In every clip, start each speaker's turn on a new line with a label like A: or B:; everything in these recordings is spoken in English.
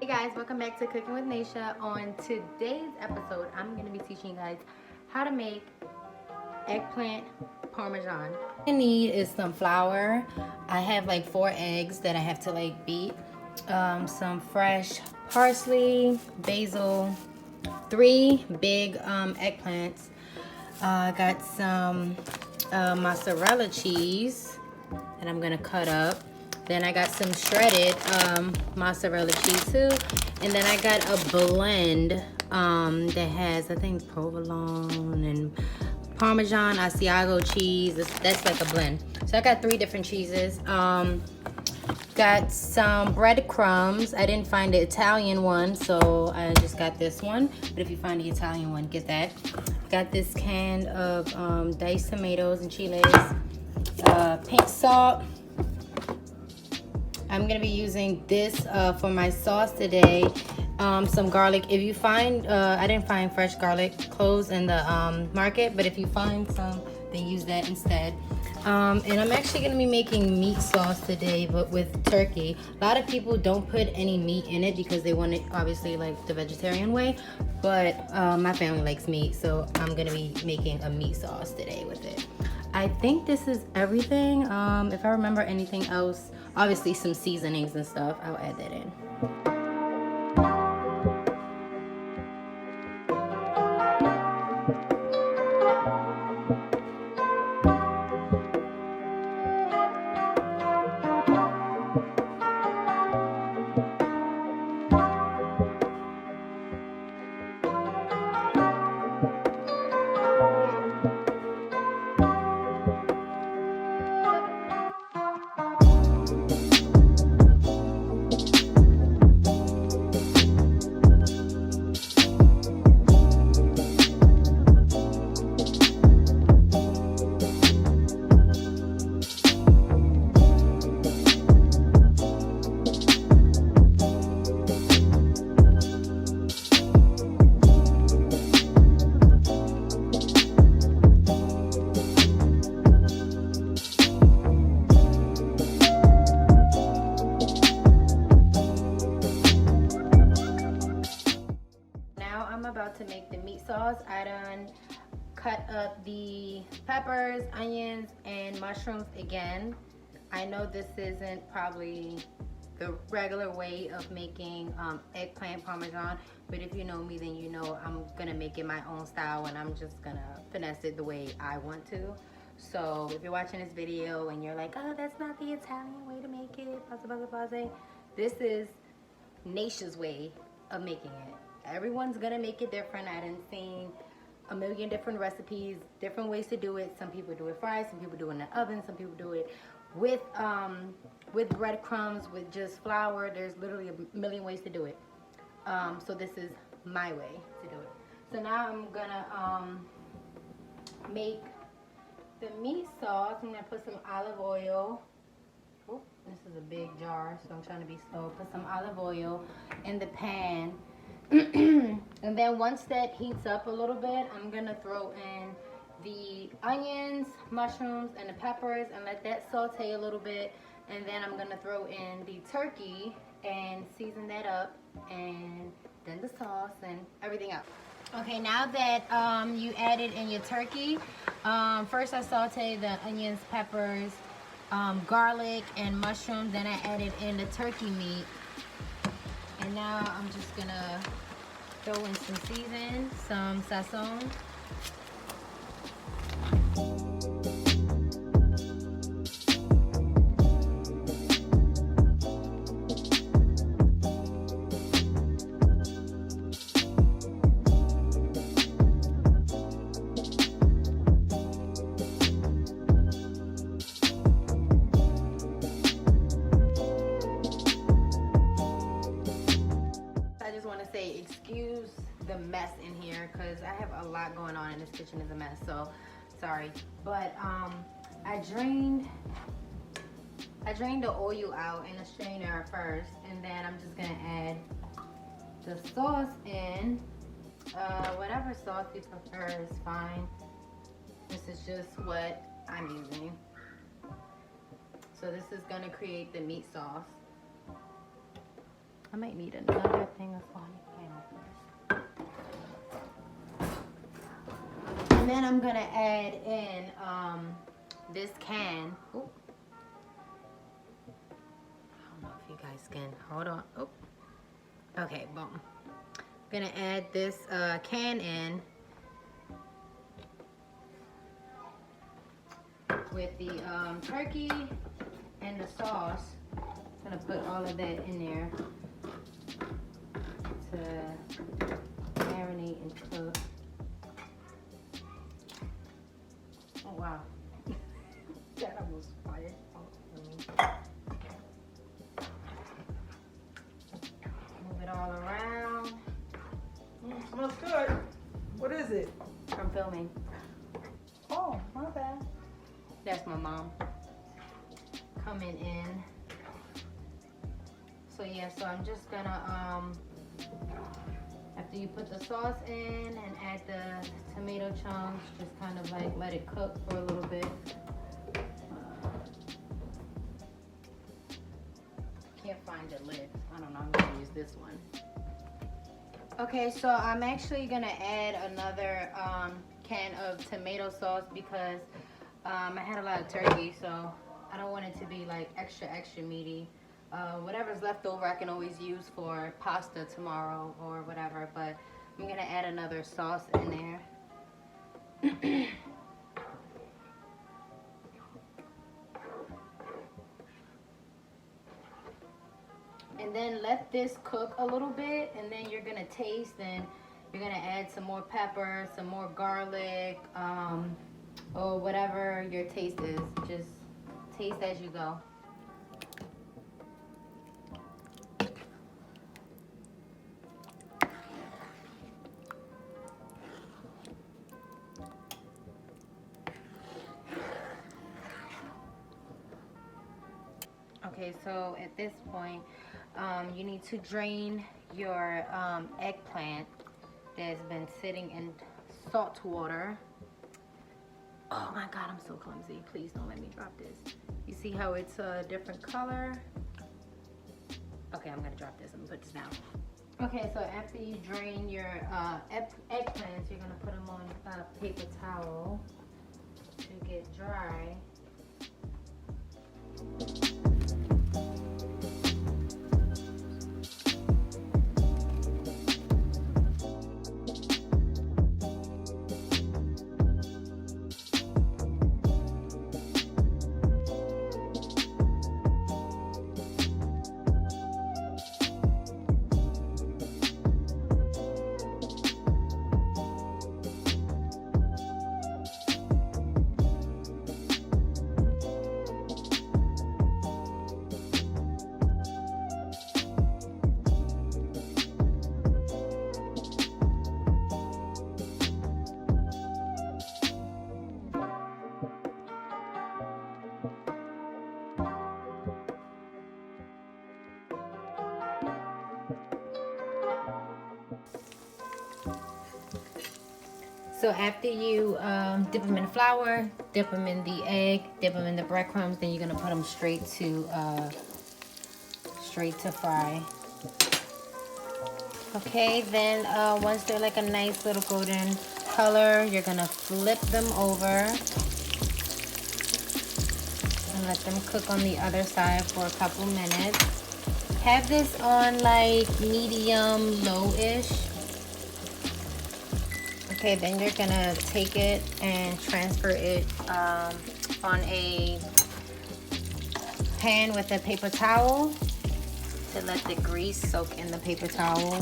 A: Guys, welcome back to Cooking with Naisha. On today's episode, I'm going to be teaching you guys how to make eggplant parmesan. What I need is some flour. I have like 4 eggs that I have to beat. Some fresh parsley, basil, 3 big eggplants. I got some mozzarella cheese that I'm going to cut up. Then I got some shredded mozzarella cheese too. And then I got a blend that has, I think, provolone and Parmesan Asiago cheese. That's like a blend. So I got 3 different cheeses. Got some breadcrumbs. I didn't find the Italian one, so I just got this one. But if you find the Italian one, get that. Got this can of diced tomatoes and chiles. Pink salt. I'm gonna be using this for my sauce today. Some garlic. If you find, I didn't find fresh garlic cloves in the market, but if you find some, then use that instead. And I'm actually gonna be making meat sauce today, but with turkey. A lot of people don't put any meat in it because they want it obviously like the vegetarian way, but my family likes meat, so I'm gonna be making a meat sauce today with it. I think this is everything. If I remember anything else, obviously some seasonings and stuff, I'll add that in. To make the meat sauce, I done cut up the peppers, onions, and mushrooms again. I know this isn't probably the regular way of making eggplant parmesan, but if you know me, then you know I'm gonna make it my own style and I'm just gonna finesse it the way I want to. So if you're watching this video and you're like, oh, that's not the Italian way to make it, this is Naisha's way of making it. Everyone's gonna make it different. I done seen a million different recipes, different ways to do it. Some people do it fried, some people do it in the oven, some people do it with breadcrumbs, with just flour. There's literally a million ways to do it. So this is my way to do it. So now I'm gonna make the meat sauce. I'm gonna put some olive oil. Oop, this is a big jar, so I'm trying to be slow. Put some olive oil in the pan. And then once that heats up a little bit, I'm gonna throw in the onions, mushrooms, and the peppers and let that saute a little bit. And then I'm gonna throw in the turkey and season that up, and then the sauce and everything else. Okay, now that you added in your turkey, first I sauteed the onions, peppers, garlic, and mushrooms. Then I added in the turkey meat. And now I'm just gonna throw in some season, some sazon. Excuse the mess in here because I have a lot going on and this kitchen is a mess, so sorry. But I drained the oil out in a strainer first, and then I'm just gonna add the sauce in. Whatever sauce you prefer is fine. This is just what I'm using. So this is gonna create the meat sauce. I might need another thing of frying pan first. And then I'm gonna add in this can. Ooh. I don't know if you guys can. Hold on. Oh. Okay, boom. I'm gonna add this can in with the turkey and the sauce. I'm gonna put all of that in there to marinate and cook. Oh wow, that almost fired. Move it all around.
B: Smells good. What is it?
A: I'm filming.
B: Oh, my bad.
A: That's my mom coming in. So yeah, so I'm just gonna after you put the sauce in and add the tomato chunks, just kind of like let it cook for a little bit. Can't find the lid. I don't know, I'm gonna use this one. Okay, so I'm actually gonna add another can of tomato sauce because I had a lot of turkey, so I don't want it to be like extra meaty. Whatever's left over I can always use for pasta tomorrow or whatever, but I'm gonna add another sauce in there. And then let this cook a little bit, and then you're gonna taste, and you're gonna add some more pepper, some more garlic, or whatever your taste is. Just taste as you go. Okay, so at this point, you need to drain your eggplant that's been sitting in salt water. Oh my God, I'm so clumsy. Please don't let me drop this. You see how it's a different color? Okay, I'm gonna drop this. I'm gonna put this down. Okay, so after you drain your eggplants, you're gonna put them on a paper towel to get dry. So after you dip them in flour, dip them in the egg, dip them in the breadcrumbs, then you're gonna put them straight to fry. Okay, then once they're like a nice little golden color, you're gonna flip them over and let them cook on the other side for a couple minutes. Have this on like medium low-ish. Okay, then you're gonna take it and transfer it on a pan with a paper towel to let the grease soak in the paper towel.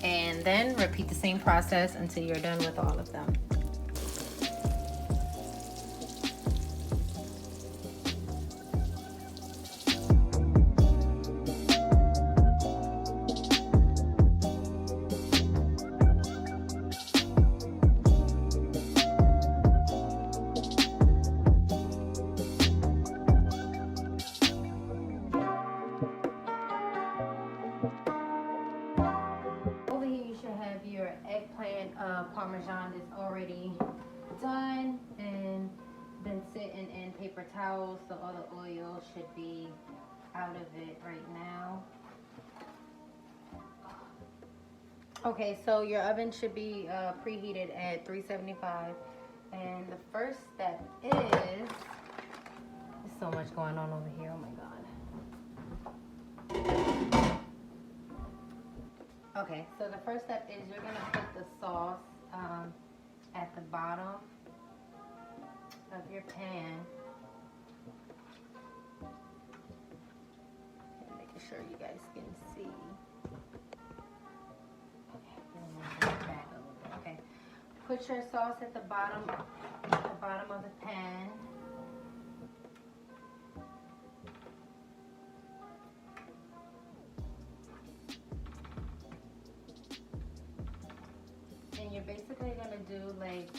A: And then repeat the same process until you're done with all of them. Eggplant Parmesan is already towel so all the oil should be out of it right now. Okay, so your oven should be preheated at 375. And the first step is, there's so much going on over here, oh my God. Okay, so the first step is you're gonna put the sauce at the bottom of your pan. And making sure you guys can see. Okay, put your sauce at the bottom of the pan. And you're basically gonna do like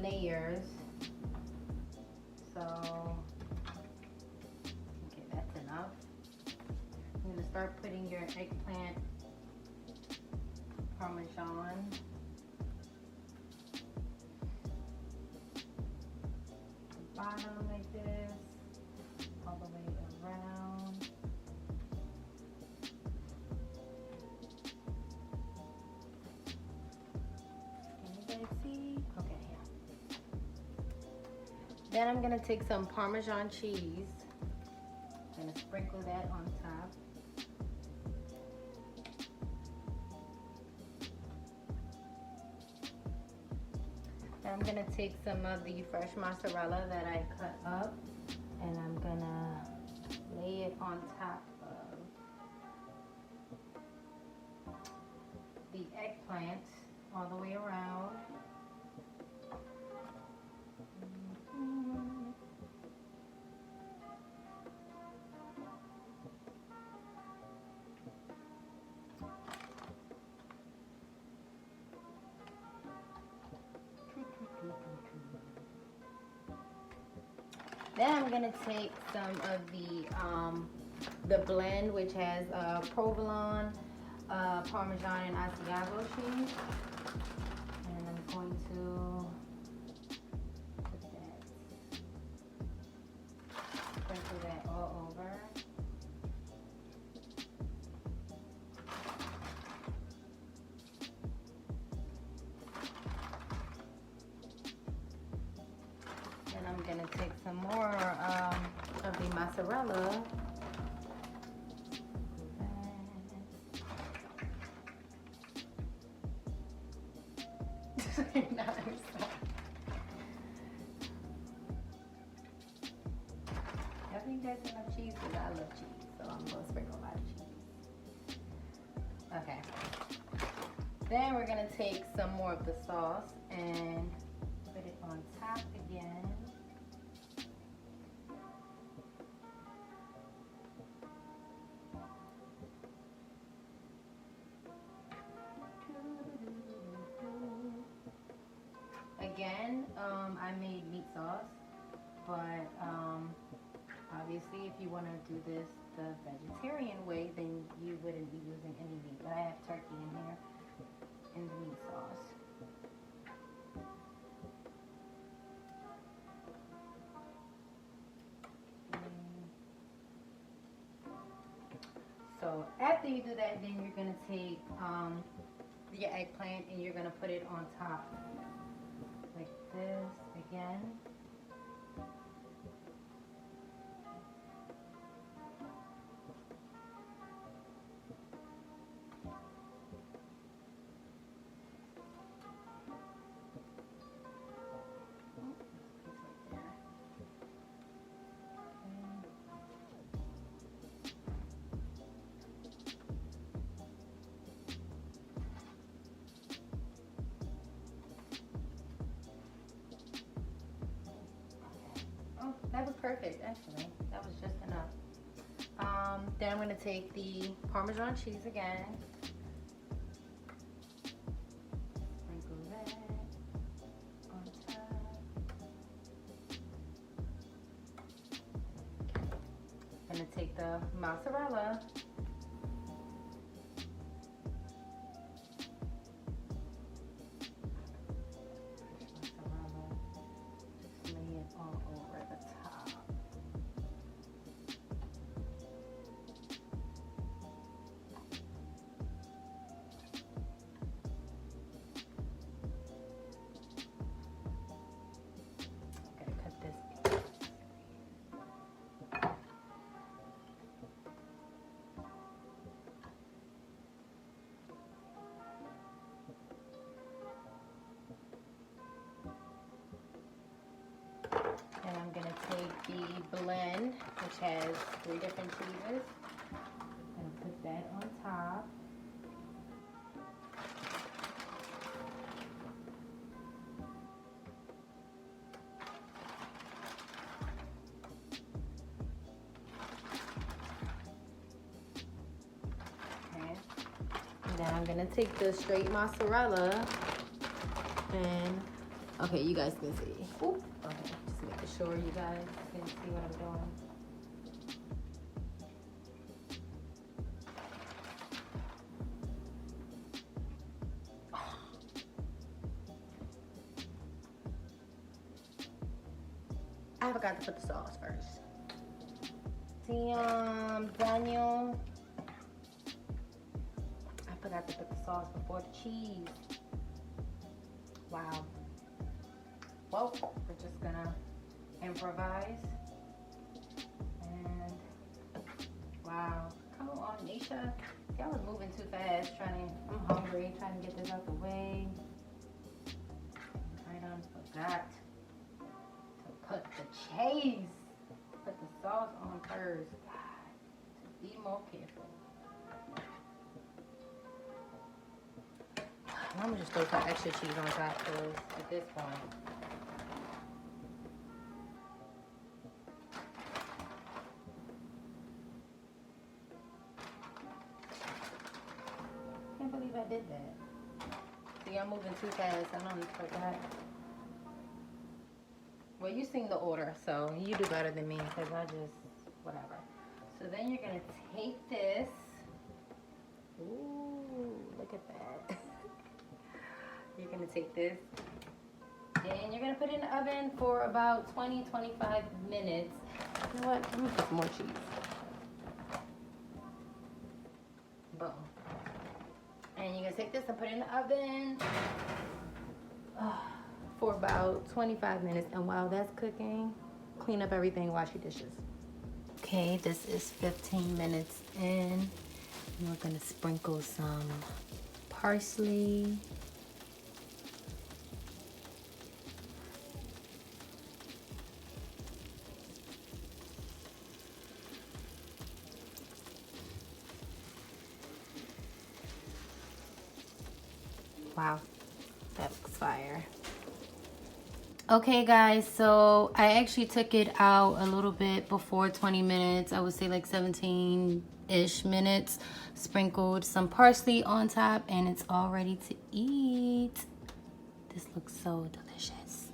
A: layers. So, okay, that's enough. I'm gonna start putting your eggplant parmesan. Bottom like this, all the way around. Can you guys see? Okay, yeah. Then I'm gonna take some Parmesan cheese. I'm gonna sprinkle that on top. I'm gonna take some of the fresh mozzarella that I cut up and I'm gonna lay it on top of the eggplant all the way around. Then I'm gonna take some of the blend, which has provolone, Parmesan, and Asiago cheese, and I'm going to put that, sprinkle that all over. And I'm gonna take some more of the mozzarella. I think that's enough cheese because I love cheese, so I'm gonna sprinkle a lot of cheese. Okay. Then we're gonna take some more of the sauce and put it on top again. Again, I made meat sauce, but obviously if you want to do this the vegetarian way, then you wouldn't be using any meat. But I have turkey in here in the meat sauce. So after you do that, then you're gonna take your eggplant and you're gonna put it on top like this again. That was perfect, actually. That was just enough. Then I'm going to take the Parmesan cheese again. Sprinkle that on top. I'm going to take the mozzarella. All over the top. gonna take the blend, which has 3 different cheeses, and put that on top. Okay. And then I'm gonna take the straight mozzarella and okay, you guys can see. Oop. Okay, just making sure you guys can see what I'm doing. I forgot to put the sauce first. See, Daniel, I forgot to put the sauce before the cheese. Wow. Well, we're just gonna improvise. And wow, come on, Naisha. Y'all was moving too fast. I'm hungry, trying to get this out the way. I done forgot to put the cheese. Put the sauce on first. God, to be more careful. I'm gonna just throw some extra cheese on top because at this point. Can't believe I did that. See, I'm moving too fast. I don't forgot. Well, you seen the order, so you do better than me because I just, whatever. So then you're gonna take this. Ooh, look at that. You're gonna take this and you're gonna put it in the oven for about 20-25 minutes. You know what? Let me put some more cheese. Boom. And you're gonna take this and put it in the oven for about 25 minutes. And while that's cooking, clean up everything, wash your dishes. Okay, this is 15 minutes in. And we're gonna sprinkle some parsley. Wow, that looks fire. Okay guys, so I actually took it out a little bit before 20 minutes. I would say like 17-ish minutes. Sprinkled some parsley on top and it's all ready to eat. This looks so delicious.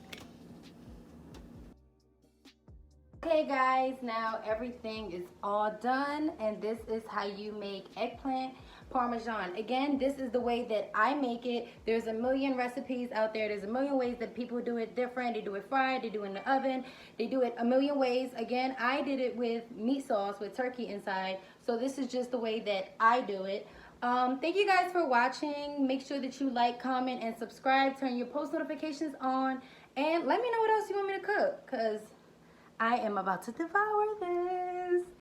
A: Okay guys, now everything is all done and this is how you make eggplant Parmesan. Again, this is the way that I make it. There's a million recipes out there. There's a million ways that people do it different. They do it fried, they do it in the oven, they do it a million ways. Again, I did it with meat sauce with turkey inside. So this is just the way that I do it. Thank you guys for watching. Make sure that you like, comment, and subscribe. Turn your post notifications on. And let me know what else you want me to cook because I am about to devour this.